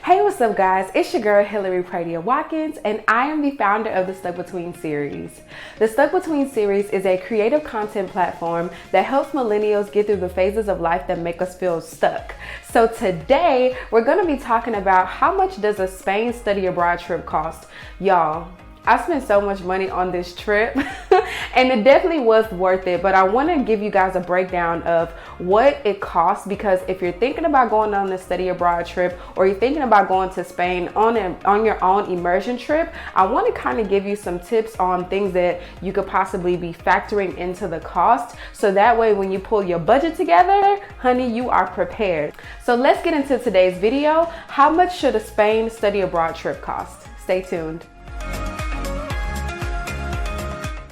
Hey, what's up guys? It's your girl Hillary Pradia Watkins and I am the founder of the Stuck Between series. The Stuck Between series is a creative content platform that helps millennials get through the phases of life that make us feel stuck. So today we're going to be talking about how much does a Spain study abroad trip cost. Y'all, I spent so much money on this trip and it definitely was worth it, but I want to give you guys a breakdown of what it costs, because if you're thinking about going on a study abroad trip or you're thinking about going to Spain on your own immersion trip, I want to kind of give you some tips on things that you could possibly be factoring into the cost, so that way when you pull your budget together, honey, you are prepared. So let's get into today's video. How much should a Spain study abroad trip cost? Stay tuned.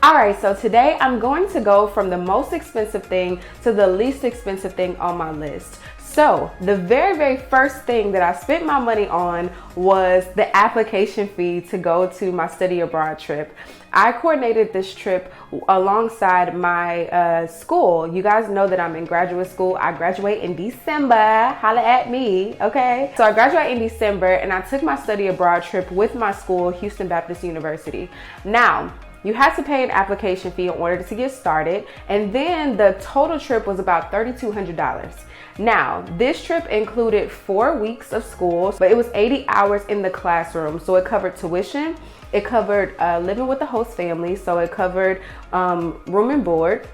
Alright, so today I'm going to go from the most expensive thing to the least expensive thing on my list. So the very first thing that I spent my money on was the application fee to go to my study abroad trip. I coordinated this trip alongside my school. You guys know that I'm in graduate school. I graduate in December. Holla at me, okay? So I graduate in December and I took my study abroad trip with my school, Houston Baptist University. Now, you had to pay an application fee in order to get started, and then the total trip was about $3,200. Now, this trip included 4 weeks of school, but it was 80 hours in the classroom. So it covered tuition, it covered living with the host family, so it covered room and board,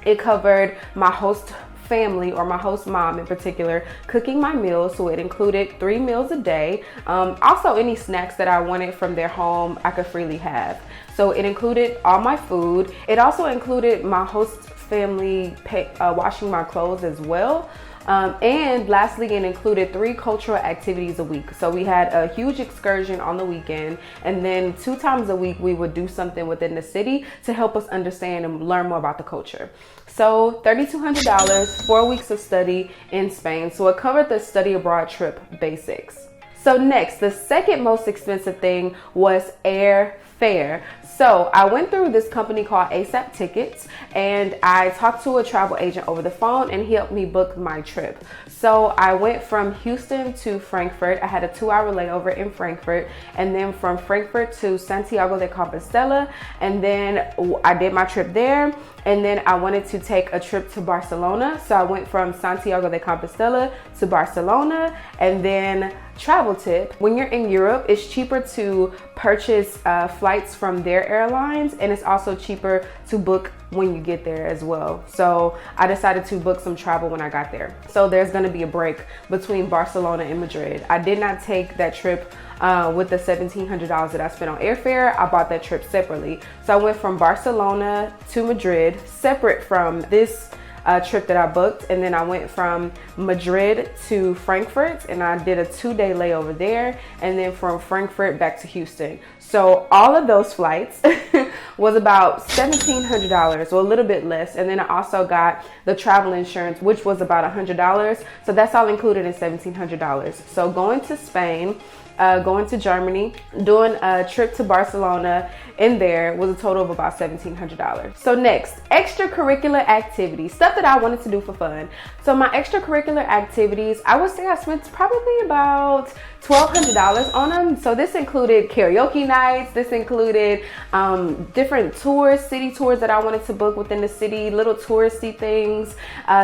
it covered my host family, or my host mom in particular, cooking my meals. So it included 3 meals a day. Also any snacks that I wanted from their home, I could freely have. So it included all my food. It also included my host family washing my clothes as well. And lastly, it included 3 cultural activities a week. So we had a huge excursion on the weekend, and then 2 times a week we would do something within the city to help us understand and learn more about the culture. So $3,200, 4 weeks of study in Spain. So it covered the study abroad trip basics. So next, the second most expensive thing was airfare. So I went through this company called ASAP Tickets, and I talked to a travel agent over the phone and he helped me book my trip. So I went from Houston to Frankfurt. I had a 2-hour layover in Frankfurt, and then from Frankfurt to Santiago de Compostela, and then I did my trip there. And then I wanted to take a trip to Barcelona. So I went from Santiago de Compostela to Barcelona. And then travel tip, when you're in Europe, it's cheaper to purchase flights from their airlines, and it's also cheaper to book when you get there as well. So I decided to book some travel when I got there. So there's gonna be a break between Barcelona and Madrid. I did not take that trip with the $1,700 that I spent on airfare. I bought that trip separately. So I went from Barcelona to Madrid, separate from this trip that I booked, and then I went from Madrid to Frankfurt and I did a 2-day layover there, and then from Frankfurt back to Houston. So all of those flights was about $1,700, or a little bit less, and then I also got the travel insurance, which was about $100. So that's all included in $1,700. So going to Spain, going to Germany, doing a trip to Barcelona in there was a total of about $1,700. So next, extracurricular activities, stuff that I wanted to do for fun. So my extracurricular activities, I would say I spent probably about $1,200 on them. So this included karaoke nights, this included different tours, city tours that I wanted to book within the city, little touristy things.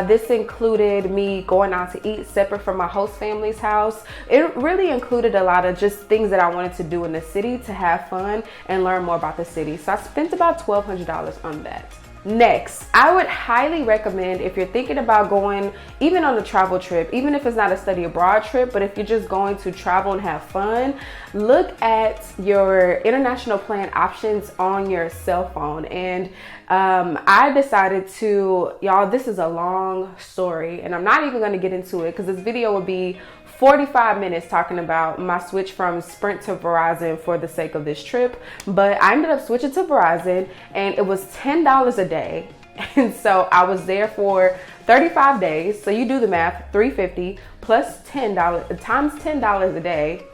This included me going out to eat separate from my host family's house. It really included a lot of just things that I wanted to do in the city to have fun and learn more about the city. So I spent about $1,200 on that. Next, I would highly recommend, if you're thinking about going even on a travel trip, even if it's not a study abroad trip, but if you're just going to travel and have fun, look at your international plan options on your cell phone. And I decided to, y'all, this is a long story and I'm not even going to get into it because this video would be 45 minutes talking about my switch from Sprint to Verizon for the sake of this trip. But I ended up switching to Verizon and it was $10 a day. And so I was there for 35 days. So you do the math, $350 plus $10 times $10 a day.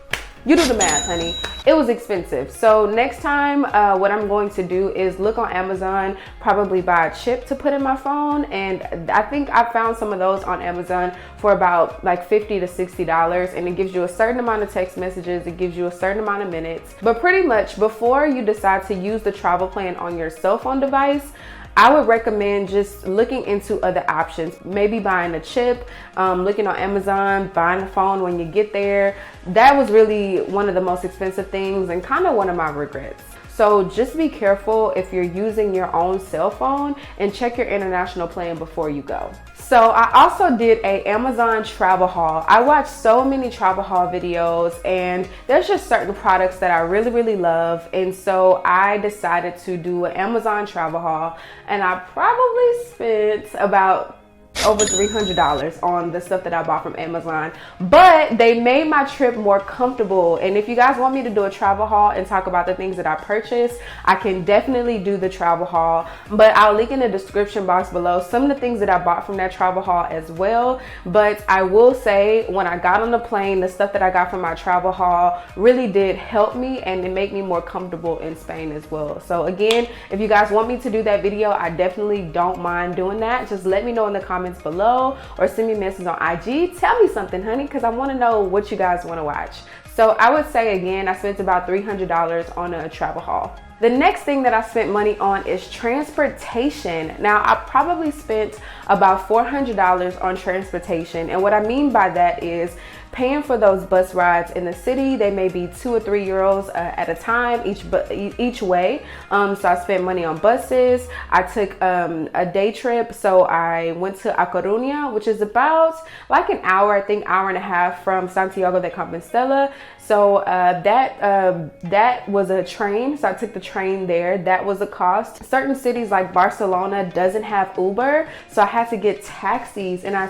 You do the math, honey. It was expensive. So next time, what I'm going to do is look on Amazon, probably buy a chip to put in my phone. And I think I found some of those on Amazon for about like $50 to $60. And it gives you a certain amount of text messages. It gives you a certain amount of minutes. But pretty much before you decide to use the travel plan on your cell phone device, I would recommend just looking into other options, maybe buying a chip, looking on Amazon, buying a phone when you get there. That was really one of the most expensive things and kind of one of my regrets. So just be careful if you're using your own cell phone and check your international plan before you go. So I also did a Amazon travel haul. I watched so many travel haul videos and there's just certain products that I really love. And so I decided to do an Amazon travel haul, and I probably spent about over $300 on the stuff that I bought from Amazon, but they made my trip more comfortable. And if you guys want me to do a travel haul and talk about the things that I purchased, I can definitely do the travel haul, but I'll link in the description box below some of the things that I bought from that travel haul as well. But I will say, when I got on the plane, the stuff that I got from my travel haul really did help me, and it made me more comfortable in Spain as well. So again, if you guys want me to do that video, I definitely don't mind doing that. Just let me know in the comments below or send me a message on IG. Tell me something, honey, because I want to know what you guys want to watch. So I would say, again, I spent about $300 on a travel haul. The next thing that I spent money on is transportation. Now, I probably spent about $400 on transportation. And what I mean by that is paying for those bus rides in the city. They may be €2 or €3 at a time each way. So I spent money on buses. I took a day trip. So I went to A Coruña, which is about like an hour, I think hour and a half from Santiago de Compostela. So that was a train. So I took the train there. That was a cost. Certain cities like Barcelona doesn't have Uber, so I had to get taxis, and I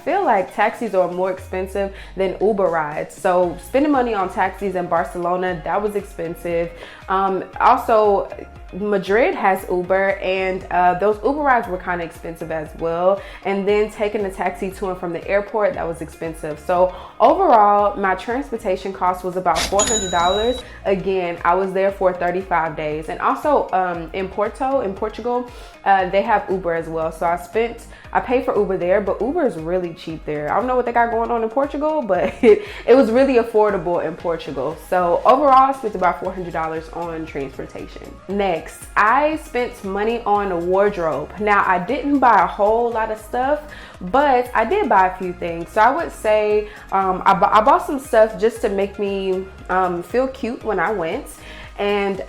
feel like taxis are more expensive than Uber rides. So spending money on taxis in Barcelona, that was expensive. Also, Madrid has Uber, and those Uber rides were kind of expensive as well. And then taking a taxi to and from the airport, that was expensive. So overall, my transportation cost was about $400. Again, I was there for 35 days. And also in Portugal, they have Uber as well. So I paid for Uber there, but Uber is really cheap there. I don't know what they got going on in Portugal, but it was really affordable in Portugal. So overall, I spent about $400 on transportation. Next, I spent money on a wardrobe. Now, I didn't buy a whole lot of stuff, but I did buy a few things. So I would say I bought some stuff just to make me feel cute when I went. And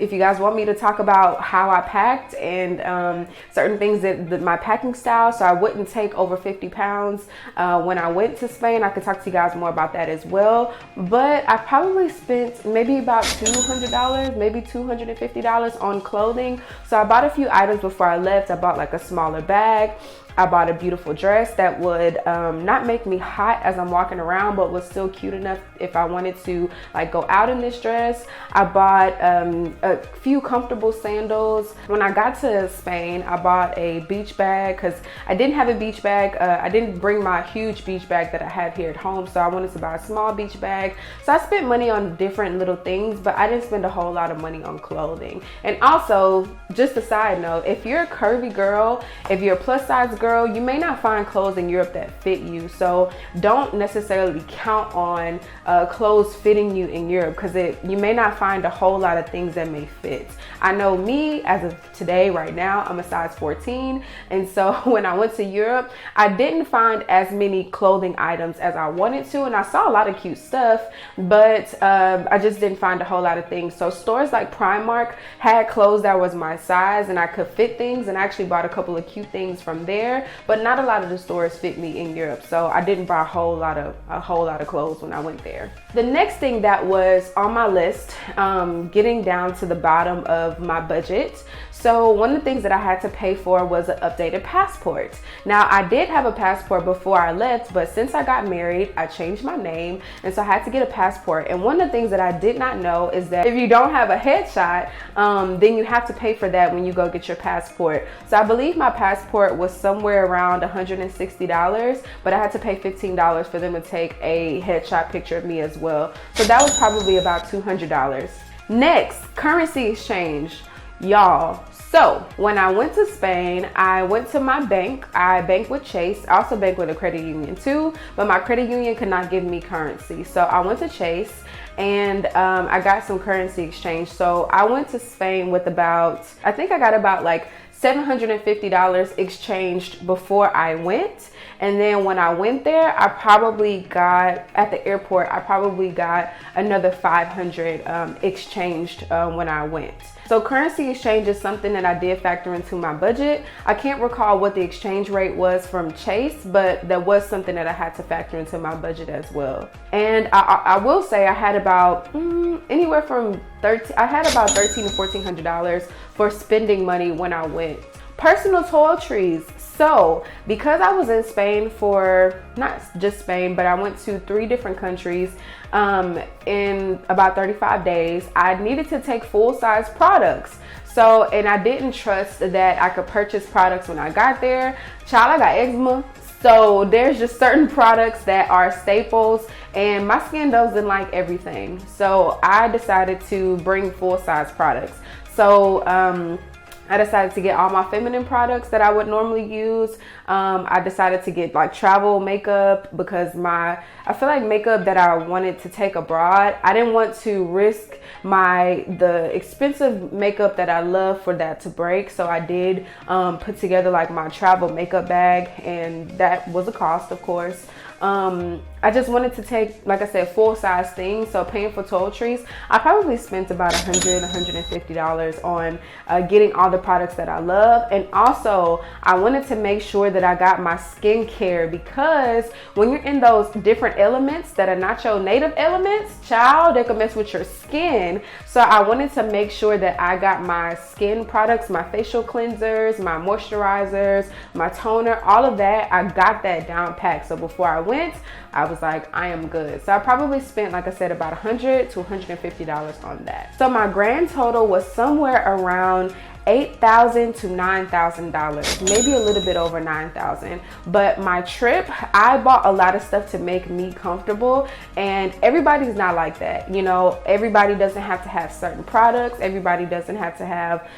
if you guys want me to talk about how I packed and certain things that my packing style, so I wouldn't take over 50 pounds when I went to Spain, I could talk to you guys more about that as well. But I probably spent maybe about $200, maybe $250 on clothing. So I bought a few items before I left. I bought like a smaller bag. I bought a beautiful dress that would not make me hot as I'm walking around, but was still cute enough if I wanted to like go out in this dress. I bought a few comfortable sandals. When I got to Spain, I bought a beach bag because I didn't have a beach bag. I didn't bring my huge beach bag that I had here at home, so I wanted to buy a small beach bag. So I spent money on different little things, but I didn't spend a whole lot of money on clothing. And also, just a side note, if you're a curvy girl, if you're a plus size girl, you may not find clothes in Europe that fit you. So don't necessarily count on clothes fitting you in Europe, because you may not find a whole lot of things that may fit. I know me, as of today, right now, I'm a size 14. And so when I went to Europe, I didn't find as many clothing items as I wanted to. And I saw a lot of cute stuff, but I just didn't find a whole lot of things. So stores like Primark had clothes that was my size and I could fit things. And I actually bought a couple of cute things from there, but not a lot of the stores fit me in Europe. So I didn't buy a whole lot of clothes when I went there. The next thing that was on my list, getting down to the bottom of my budget. So one of the things that I had to pay for was an updated passport. Now, I did have a passport before I left, but since I got married, I changed my name, and so I had to get a passport. And one of the things that I did not know is that if you don't have a headshot, then you have to pay for that when you go get your passport. So I believe my passport was somewhere around $160, but I had to pay $15 for them to take a headshot picture of me as well. So that was probably about $200. Next, currency exchange. Y'all, so when I went to Spain, I went to my bank. I bank with Chase. I also bank with a credit union too, but my credit union could not give me currency. So I went to Chase and I got some currency exchange. So I went to Spain with I think I got about like $750 exchanged before I went. And then when I went there, at the airport, I probably got another 500 exchanged when I went. So currency exchange is something that I did factor into my budget. I can't recall what the exchange rate was from Chase, but that was something that I had to factor into my budget as well. And I will say I had about anywhere from $1,300 to $1,400 for spending money when I went. Personal toiletries. So because I was in Spain for, not just Spain, but I went to 3 different countries in about 35 days, I needed to take full-size products. So, and I didn't trust that I could purchase products when I got there. Child, I got eczema. So there's just certain products that are staples, and my skin doesn't like everything. So I decided to bring full-size products. So I decided to get all my feminine products that I would normally use. I decided to get like travel makeup because I feel like makeup that I wanted to take abroad, I didn't want to risk the expensive makeup that I love for that to break. So I did put together like my travel makeup bag, and that was a cost, of course. I just wanted to take, like I said, full-size things. So paying for toiletries, I probably spent about $150 on getting all the products that I love. And also, I wanted to make sure that I got my skincare, because when you're in those different elements that are not your native elements, child, they can mess with your skin. So I wanted to make sure that I got my skin products, my facial cleansers, my moisturizers, my toner, all of that. I got that down packed. So before I went, I was like, I am good. So I probably spent, like I said, about $100 to $150 on that. So my grand total was somewhere around $8,000 to $9,000, maybe a little bit over $9,000. But my trip, I bought a lot of stuff to make me comfortable, and everybody's not like that. You know, everybody doesn't have to have certain products. Everybody doesn't have to have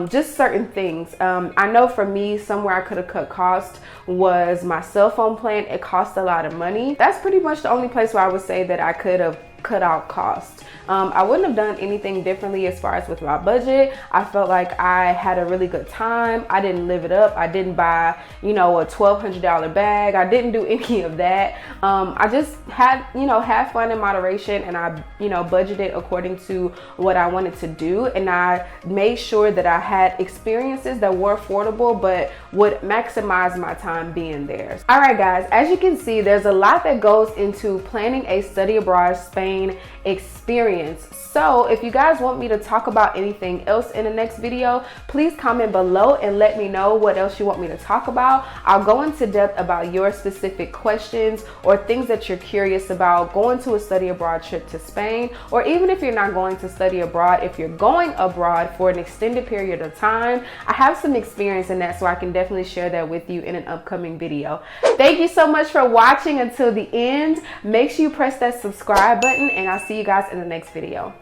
just certain things. I know for me, somewhere I could have cut cost was my cell phone plan. It cost a lot of money. That's pretty much the only place where I would say that I could have cut out cost. I wouldn't have done anything differently as far as with my budget. I felt like I had a really good time. I didn't live it up. I didn't buy, you know, a $1,200 bag. I didn't do any of that. I just had, you know, have fun in moderation, and I, you know, budgeted according to what I wanted to do. And I made sure that I had experiences that were affordable, but would maximize my time being there. All right, guys, as you can see, there's a lot that goes into planning a study abroad Spain experience. So if you guys want me to talk about anything else in the next video, please comment below and let me know what else you want me to talk about. I'll go into depth about your specific questions or things that you're curious about going to a study abroad trip to Spain, or even if you're not going to study abroad, if you're going abroad for an extended period of time. I have some experience in that, so I can definitely share that with you in an upcoming video. Thank you so much for watching until the end. Make sure you press that subscribe button, and I'll see you guys in the next video.